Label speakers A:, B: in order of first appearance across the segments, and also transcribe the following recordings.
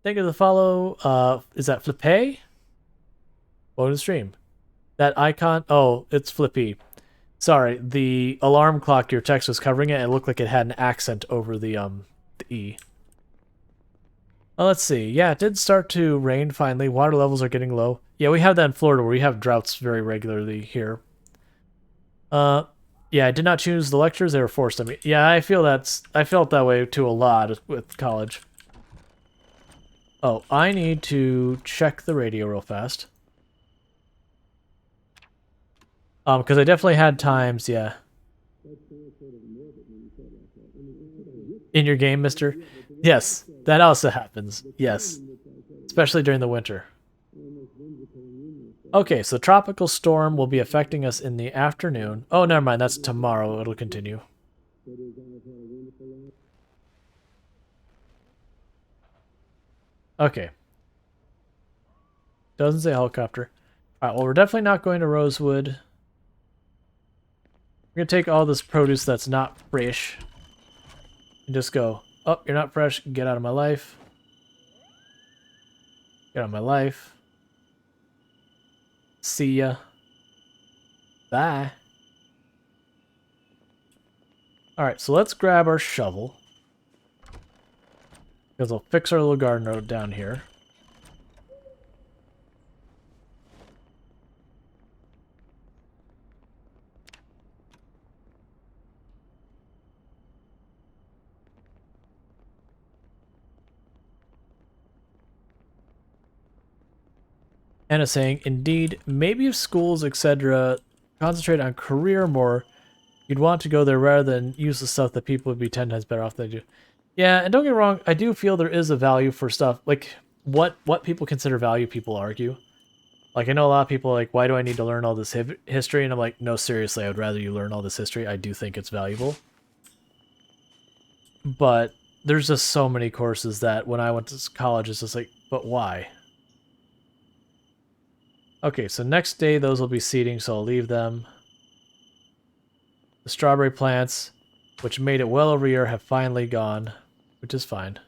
A: Thank you for the follow. Is that Flippy? Welcome to the stream. That icon. Oh, it's Flippy. Sorry, the alarm clock your text was covering it. It looked like it had an accent over the E. Well, let's see. Yeah, it did start to rain finally. Water levels are getting low. Yeah, we have that in Florida where we have droughts very regularly here. Yeah, I did not choose the lectures. They were forced on me. Yeah, I felt that way too a lot with college. Oh, I need to check the radio real fast. Because I definitely had times, yeah. In your game, mister? Yes, that also happens. Yes. Especially during the winter. Okay, so tropical storm will be affecting us in the afternoon. Oh, never mind. That's tomorrow. It'll continue. Okay. Doesn't say helicopter. Alright, well, we're definitely not going to Rosewood. We're going to take all this produce that's not fresh and just go, oh, you're not fresh. Get out of my life. Get out of my life. See ya. Bye. Alright, so let's grab our shovel. Because we'll fix our little garden road down here. Anna saying, indeed, maybe if schools, etc., concentrate on career more, you'd want to go there rather than use the stuff that people would be 10 times better off than they do. Yeah, and don't get me wrong, I do feel there is a value for stuff. Like, what people consider value, people argue. Like, I know a lot of people are like, why do I need to learn all this history? And I'm like, no, seriously, I would rather you learn all this history. I do think it's valuable. But there's just so many courses that when I went to college, it's just like, but why? Okay, so next day those will be seeding, so I'll leave them. The strawberry plants, which made it well over a year, have finally gone, which is fine.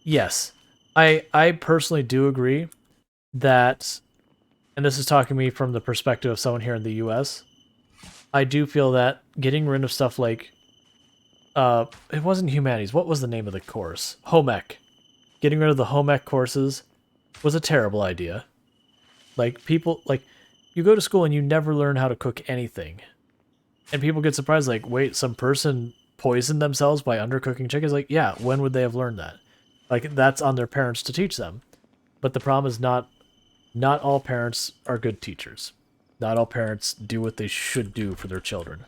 A: Yes, I personally do agree that, and this is talking to me from the perspective of someone here in the US, I do feel that getting rid of stuff like it wasn't humanities. What was the name of the course? Home ec. Getting rid of the home ec courses was a terrible idea. Like, people, like, you go to school and you never learn how to cook anything. And people get surprised, like, wait, some person poisoned themselves by undercooking chickens? Like, yeah, when would they have learned that? Like, that's on their parents to teach them. But the problem is not all parents are good teachers. Not all parents do what they should do for their children.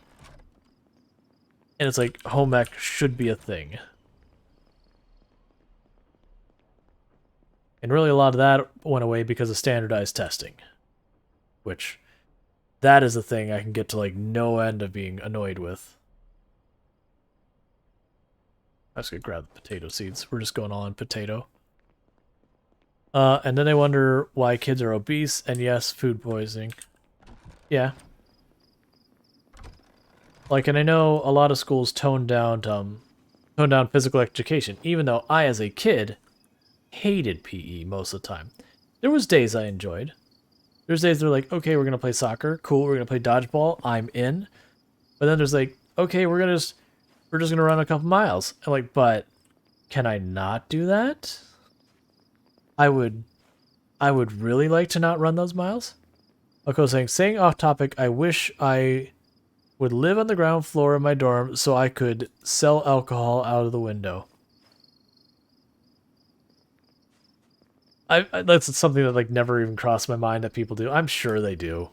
A: And it's like, home ec should be a thing. And really a lot of that went away because of standardized testing. Which, that is a thing I can get to like no end of being annoyed with. I was gonna grab the potato seeds. We're just going all in potato. And then they wonder why kids are obese, and yes, food poisoning. Yeah. Like, and I know a lot of schools tone down physical education, even though I, as a kid, hated PE most of the time. There was days I enjoyed. There's days they're like, okay, we're gonna play soccer, cool, we're gonna play dodgeball, I'm in. But then there's like, okay, we're just gonna run a couple miles. I'm like, but can I not do that? I would really like to not run those miles. Okay, saying off topic, I wish I would live on the ground floor of my dorm so I could sell alcohol out of the window. That's something that like never even crossed my mind that people do. I'm sure they do.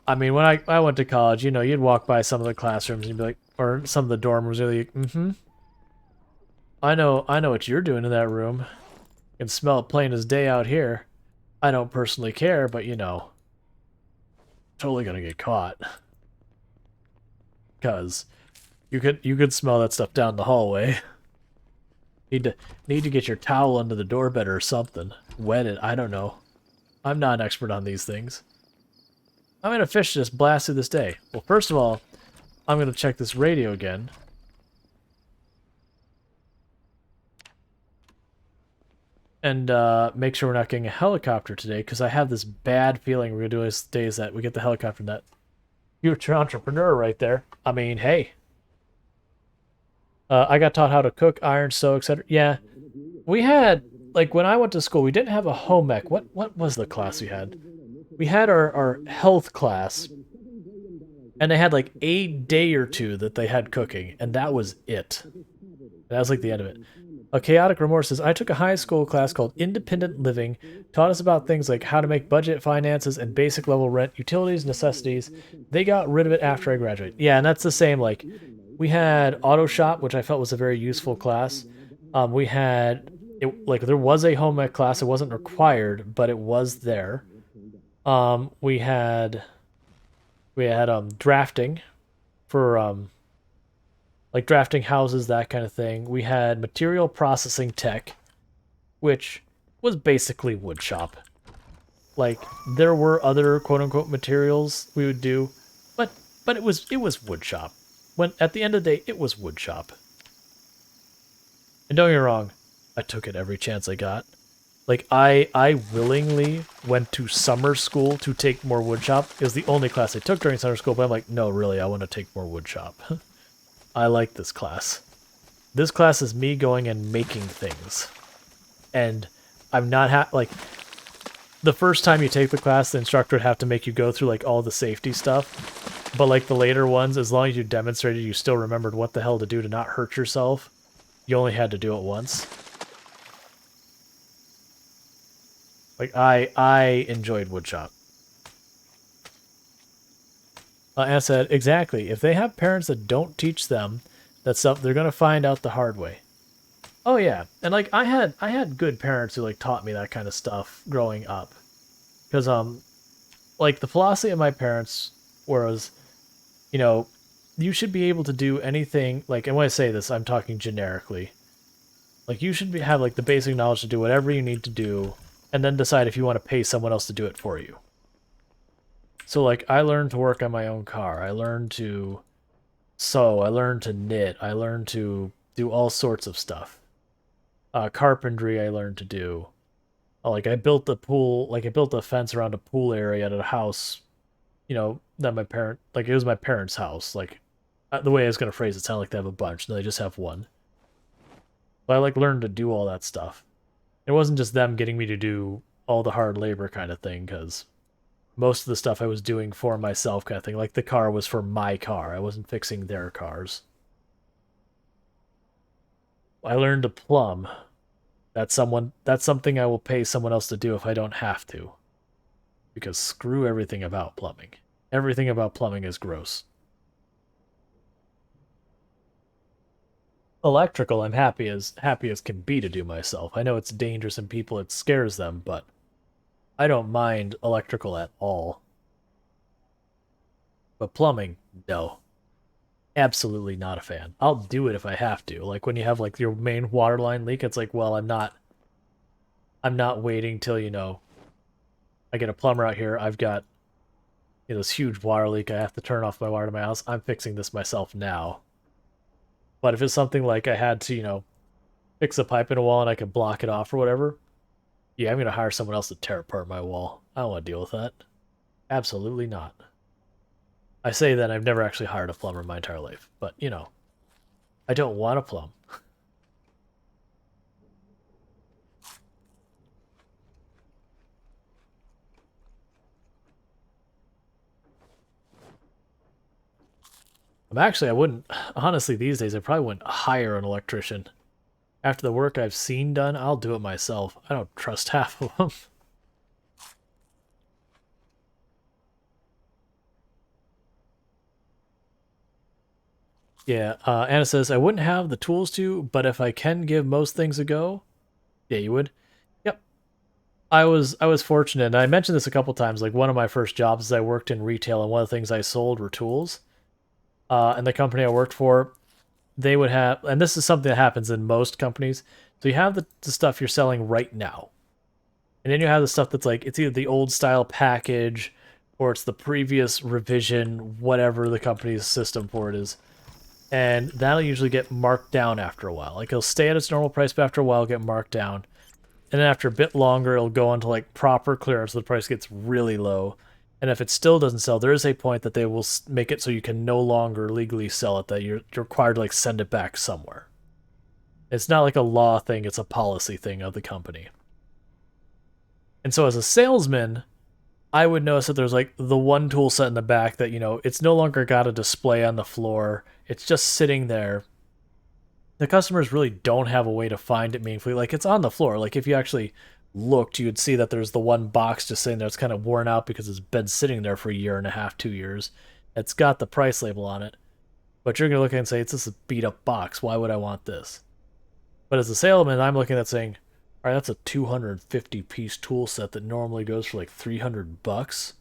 A: I mean, when I went to college, you know, you'd walk by some of the classrooms and you'd be like, or some of the dorm rooms, you're like, mm-hmm. I know what you're doing in that room. You can smell it plain as day out here. I don't personally care, but you know, totally gonna get caught. Cause you could smell that stuff down the hallway. Need to get your towel under the door better or something. Wet it, I don't know. I'm not an expert on these things. I'm gonna fish just blast through this day. Well, first of all, I'm going to check this radio again. And make sure we're not getting a helicopter today, because I have this bad feeling we're going to do this days that we get the helicopter net. Future entrepreneur right there. I mean, hey. I got taught how to cook, iron, sew, etc. Yeah, we had, like, when I went to school, we didn't have a home ec. What was the class we had? We had our health class, and they had like a day or two that they had cooking, and that was it. That was like the end of it. A Chaotic Remorse says, I took a high school class called Independent Living, taught us about things like how to make budget finances and basic level rent, utilities, necessities. They got rid of it after I graduated. Yeah, and that's the same, like, we had Auto Shop, which I felt was a very useful class. We had, like, there was a home ec class. It wasn't required, but it was there. We had drafting for like drafting houses, that kind of thing. We had material processing tech, which was basically wood shop. Like, there were other quote unquote materials we would do, but it was wood shop. When at the end of the day, it was wood shop. And don't get me wrong, I took it every chance I got. Like, I willingly went to summer school to take more wood shop. It was the only class I took during summer school, but I'm like, no, really, I want to take more wood shop. I like this class. This class is me going and making things. And I'm not like, the first time you take the class, the instructor would have to make you go through like all the safety stuff. But like the later ones, as long as you demonstrated you still remembered what the hell to do to not hurt yourself, you only had to do it once. Like, I enjoyed woodshop. Anna said, exactly. If they have parents that don't teach them that stuff, they're gonna find out the hard way. Oh yeah, and like I had good parents who like taught me that kind of stuff growing up, because like the philosophy of my parents was, you know, you should be able to do anything. Like, and when I say this, I'm talking generically. Like, you should have like the basic knowledge to do whatever you need to do, and then decide if you want to pay someone else to do it for you. So, like, I learned to work on my own car. I learned to sew. I learned to knit. I learned to do all sorts of stuff. Carpentry I learned to do. Like, I built a pool, like, I built a fence around a pool area at a house, you know, that like, it was my parents' house. Like, the way I was going to phrase it sounded like they have a bunch, and they just have one. But I, like, learned to do all that stuff. It wasn't just them getting me to do all the hard labor kind of thing, because most of the stuff I was doing for myself kind of thing. Like, the car was for my car. I wasn't fixing their cars. I learned to plumb. That's something I will pay someone else to do if I don't have to. Because screw everything about plumbing. Everything about plumbing is gross. Electrical, I'm happy as can be to do myself. I know it's dangerous and people, it scares them, but I don't mind electrical at all. But plumbing, no. Absolutely not a fan. I'll do it if I have to. Like, when you have like your main water line leak, it's like, well, I'm not waiting till, you know, I get a plumber out here, I've got, you know, this huge water leak, I have to turn off my water to my house. I'm fixing this myself now. But if it's something like I had to, you know, fix a pipe in a wall and I could block it off or whatever, yeah, I'm going to hire someone else to tear apart my wall. I don't want to deal with that. Absolutely not. I say that I've never actually hired a plumber in my entire life, but, you know, I don't want to plumb. I wouldn't, honestly, these days, I probably wouldn't hire an electrician. After the work I've seen done, I'll do it myself. I don't trust half of them. Yeah, Anna says, I wouldn't have the tools to, but if I can give most things a go, yeah, you would. Yep. I was fortunate, and I mentioned this a couple times, like one of my first jobs is I worked in retail, and one of the things I sold were tools. And the company I worked for, they would have, and this is something that happens in most companies, so you have the stuff you're selling right now. And then you have the stuff that's like, it's either the old style package, or it's the previous revision, whatever the company's system for it is. And that'll usually get marked down after a while. Like, it'll stay at its normal price, but after a while, get marked down. And then after a bit longer, it'll go into like proper clearance, so the price gets really low. And if it still doesn't sell, there is a point that they will make it so you can no longer legally sell it, that you're required to like send it back somewhere. It's not like a law thing, it's a policy thing of the company. And so as a salesman, I would notice that there's like the one tool set in the back that, you know, it's no longer got a display on the floor. It's just sitting there. The customers really don't have a way to find it meaningfully. Like, it's on the floor. Like, if you actually looked, you would see that there's the one box just sitting there. It's kind of worn out because it's been sitting there for a year and a half, 2 years. It's got the price label on it. But you're going to look at it and say, it's just a beat up box. Why would I want this? But as a salesman, I'm looking at saying, all right, that's a 250 piece tool set that normally goes for like $300.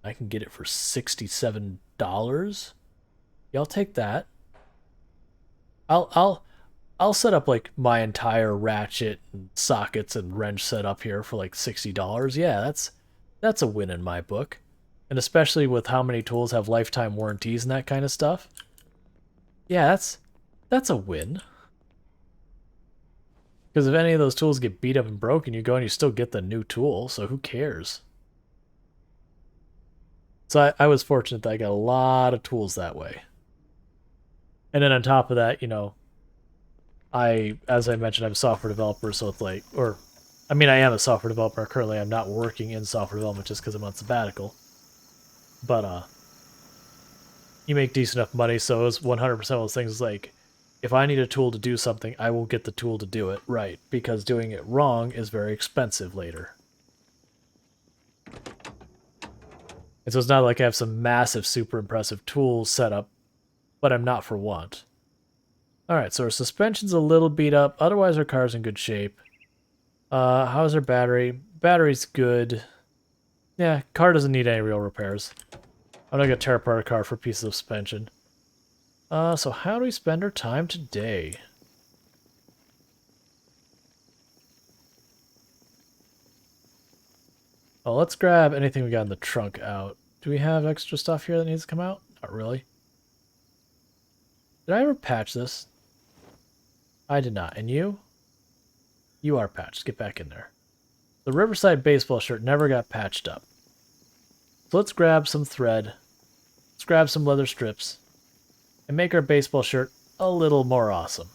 A: I can get it for $67. Yeah, I'll take that. I'll set up like my entire ratchet and sockets and wrench setup here for like $60. Yeah, that's a win in my book. And especially with how many tools have lifetime warranties and that kind of stuff. Yeah, that's a win. Because if any of those tools get beat up and broken, you go and you still get the new tool, so who cares? So I was fortunate that I got a lot of tools that way. And then on top of that, you know, as I mentioned, I'm a software developer, so it's like, I am a software developer. Currently, I'm not working in software development just because I'm on sabbatical. But, you make decent enough money, so it's 100% of those things like, if I need a tool to do something, I will get the tool to do it right, because doing it wrong is very expensive later. And so it's not like I have some massive, super impressive tools set up, but I'm not for want. Alright, so our suspension's a little beat up, otherwise our car's in good shape. How's our battery? Battery's good. Yeah, car doesn't need any real repairs. I'm not gonna tear apart a car for pieces of suspension. So how do we spend our time today? Oh, let's grab anything we got in the trunk out. Do we have extra stuff here that needs to come out? Not really. Did I ever patch this? I did not. And you? You are patched. Get back in there. The Riverside baseball shirt never got patched up. So let's grab some thread. Let's grab some leather strips. And make our baseball shirt a little more awesome.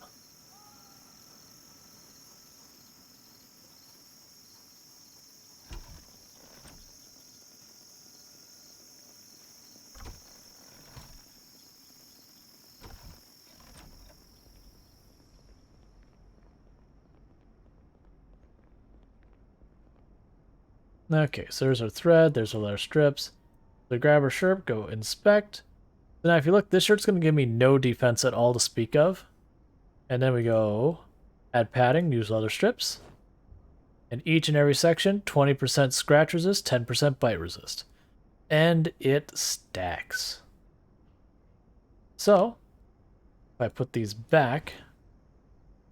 A: Okay, so there's our thread, there's our leather strips. So grab our shirt, go inspect. So now if you look, this shirt's going to give me no defense at all to speak of. And then we go add padding, use leather strips. And each and every section, 20% scratch resist, 10% bite resist. And it stacks. So, if I put these back,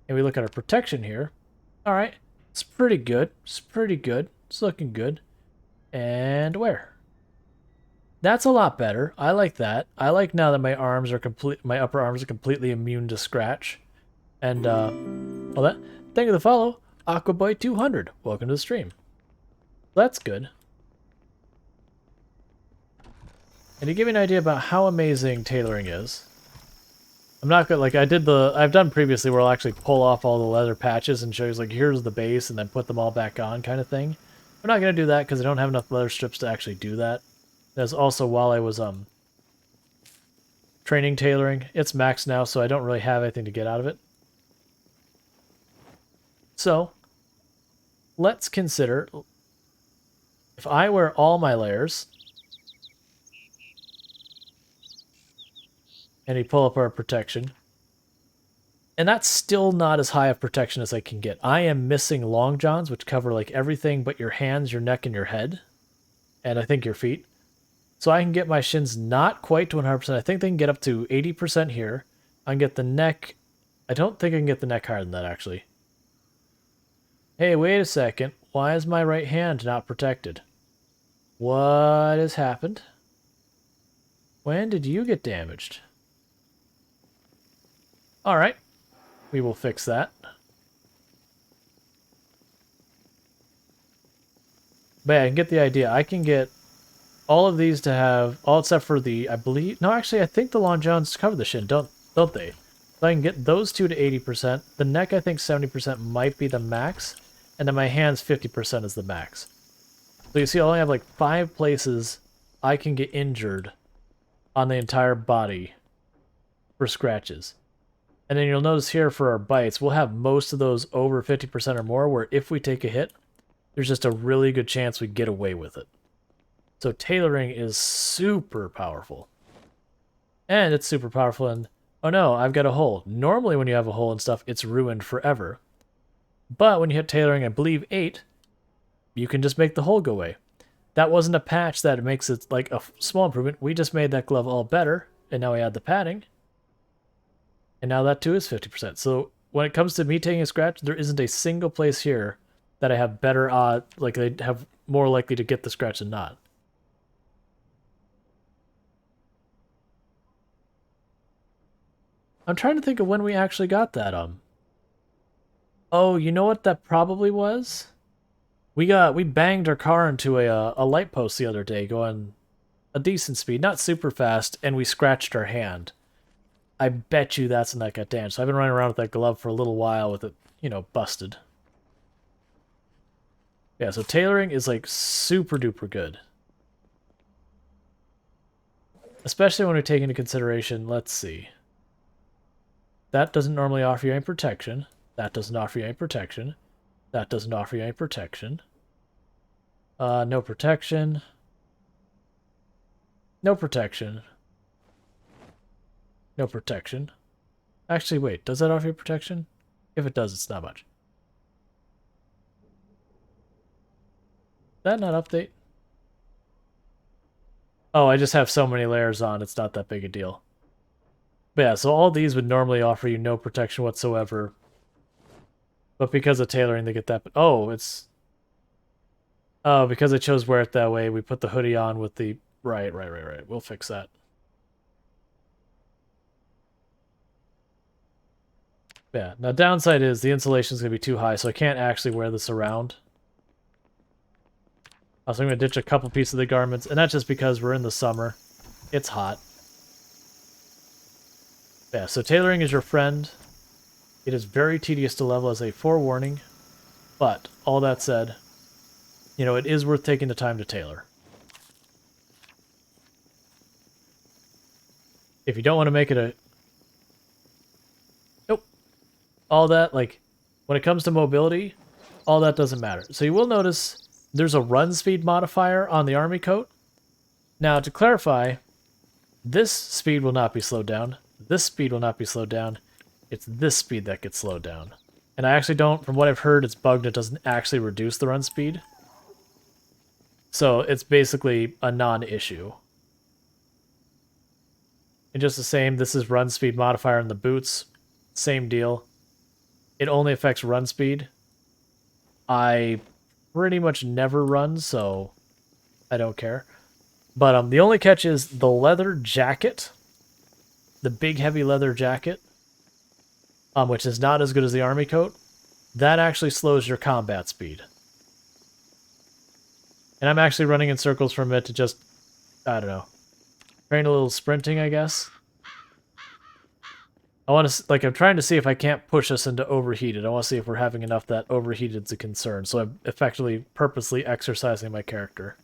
A: and we look at our protection here, alright, it's pretty good, it's pretty good, it's looking good. And where? That's a lot better. I like that. I like now that my upper arms are completely immune to scratch. And well, thank you for the follow, Aquaboy200. Welcome to the stream. That's good. And to give you an idea about how amazing tailoring is, I'm not gonna I've done previously where I'll actually pull off all the leather patches and show you like here's the base and then put them all back on kind of thing. I'm not gonna do that because I don't have enough leather strips to actually do that. That's also while I was training tailoring. It's maxed now, so I don't really have anything to get out of it. So let's consider if I wear all my layers and you pull up our protection, and that's still not as high of protection as I can get. I am missing long johns, which cover like everything but your hands, your neck, and your head, and I think your feet. So I can get my shins not quite to 100%. I think they can get up to 80% here. I can get the neck. I don't think I can get the neck higher than that, actually. Hey, wait a second. Why is my right hand not protected? What has happened? When did you get damaged? Alright. We will fix that. But yeah, I can get the idea. I can get all of these to have, all except for the, I believe, no, actually, I think the Long Johns cover the shin, don't they? So I can get those two to 80%. The neck, I think 70% might be the max. And then my hands, 50% is the max. So you see, I only have like 5 places I can get injured on the entire body for scratches. And then you'll notice here for our bites, we'll have most of those over 50% or more, where if we take a hit, there's just a really good chance we get away with it. So tailoring is super powerful. And it's super powerful in, oh no, I've got a hole. Normally when you have a hole and stuff, it's ruined forever. But when you hit tailoring, I believe 8, you can just make the hole go away. That wasn't a patch that makes it like a small improvement. We just made that glove all better, and now we add the padding. And now that too is 50%. So when it comes to me taking a scratch, there isn't a single place here that I have better odds, like they have more likely to get the scratch than not. I'm trying to think of when we actually got that. Oh, you know what that probably was? We banged our car into a light post the other day, going a decent speed, not super fast, and we scratched our hand. I bet you that's when that got damaged. So I've been running around with that glove for a little while with it, you know, busted. Yeah, so tailoring is like super duper good. Especially when we take into consideration, let's see. That doesn't normally offer you any protection. That doesn't offer you any protection. That doesn't offer you any protection. No protection. No protection. No protection. Actually, wait, does that offer you protection? If it does, it's not much. That not update? Oh, I just have so many layers on, it's not that big a deal. But yeah, so all these would normally offer you no protection whatsoever. But because of tailoring, they get that. Oh, it's... Oh, because I chose wear it that way, we put the hoodie on with the... Right. We'll fix that. Yeah, now downside is the insulation is going to be too high, so I can't actually wear this around. So I'm going to ditch a couple pieces of the garments, and that's just because we're in the summer. It's hot. Yeah, so tailoring is your friend. It is very tedious to level as a forewarning, but all that said, you know, it is worth taking the time to tailor. If you don't want to make it a... Nope. All that, like, when it comes to mobility, all that doesn't matter. So you will notice there's a run speed modifier on the army coat. Now, to clarify, this speed will not be slowed down. This speed will not be slowed down. It's this speed that gets slowed down. And I actually don't, from what I've heard, it's bugged. It doesn't actually reduce the run speed. So it's basically a non-issue. And just the same, this is run speed modifier in the boots. Same deal. It only affects run speed. I pretty much never run, so I don't care. But the only catch is the leather jacket. The big heavy leather jacket. Which is not as good as the army coat. That actually slows your combat speed. And I'm actually running in circles from it to just, I don't know, train a little sprinting, I guess. I want to, like, I'm trying to see if I can't push us into overheated. I want to see if we're having enough that overheated's a concern. So I'm effectively, purposely exercising my character.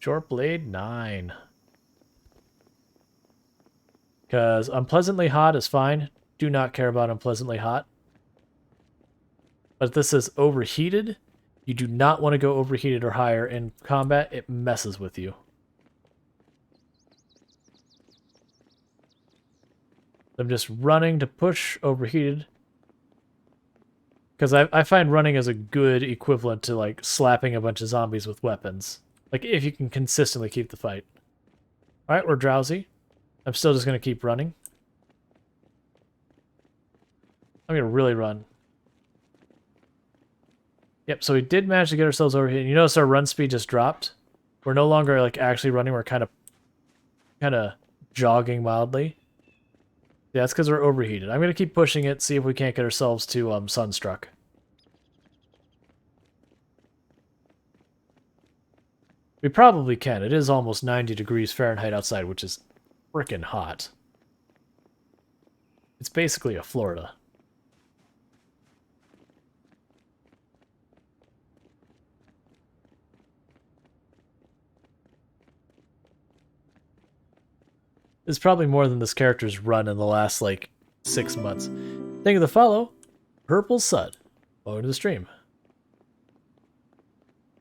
A: Short blade 9. Because unpleasantly hot is fine. Do not care about unpleasantly hot. But if this is overheated, you do not want to go overheated or higher in combat. It messes with you. I'm just running to push overheated. Because I find running as a good equivalent to, like, slapping a bunch of zombies with weapons. Like, if you can consistently keep the fight. Alright, we're drowsy. I'm still just going to keep running. I'm going to really run. Yep, so we did manage to get ourselves over here. You notice our run speed just dropped. We're no longer like actually running. We're kind of jogging mildly. Yeah, that's because we're overheated. I'm gonna keep pushing it, see if we can't get ourselves to Sunstruck. We probably can. It is almost 90 degrees Fahrenheit outside, which is frickin' hot. It's basically a Florida. It's probably more than this character's run in the last, like, 6 months. Thank you for the follow. Purple Sun. Welcome to the stream.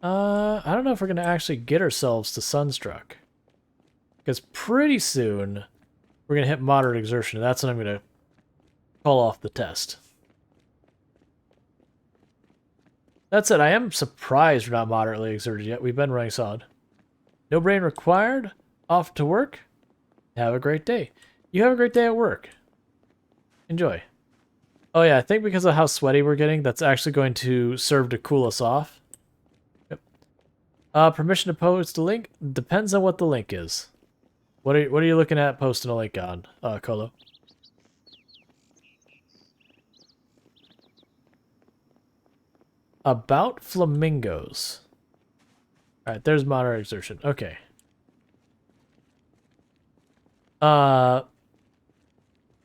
A: I don't know if we're going to actually get ourselves to Sunstruck. Because pretty soon, we're going to hit moderate exertion, and that's when I'm going to call off the test. That said, I am surprised we're not moderately exerted yet. We've been running solid. No brain required. Off to work. Have a great day. You have a great day at work. Enjoy. Oh yeah, I think because of how sweaty we're getting, that's actually going to serve to cool us off. Yep. Permission to post a link? Depends on what the link is. What are you looking at posting a link on, Colo? About flamingos. Alright, there's moderate exertion. Okay.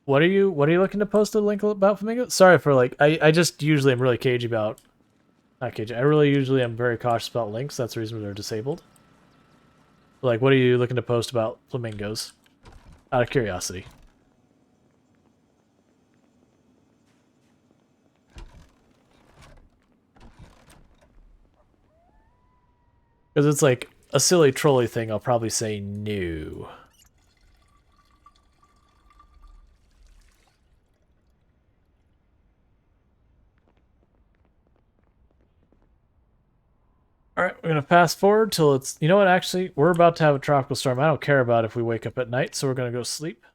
A: What are you looking to post a link about flamingos? Sorry for like I just usually am really cagey about not cagey. I really usually am very cautious about links. That's the reason they're disabled. Like, what are you looking to post about flamingos? Out of curiosity. Because it's like a silly trolley thing, I'll probably say no. Alright, we're going to fast forward till it's... You know what, actually? We're about to have a tropical storm. I don't care about if we wake up at night, so we're going to go sleep.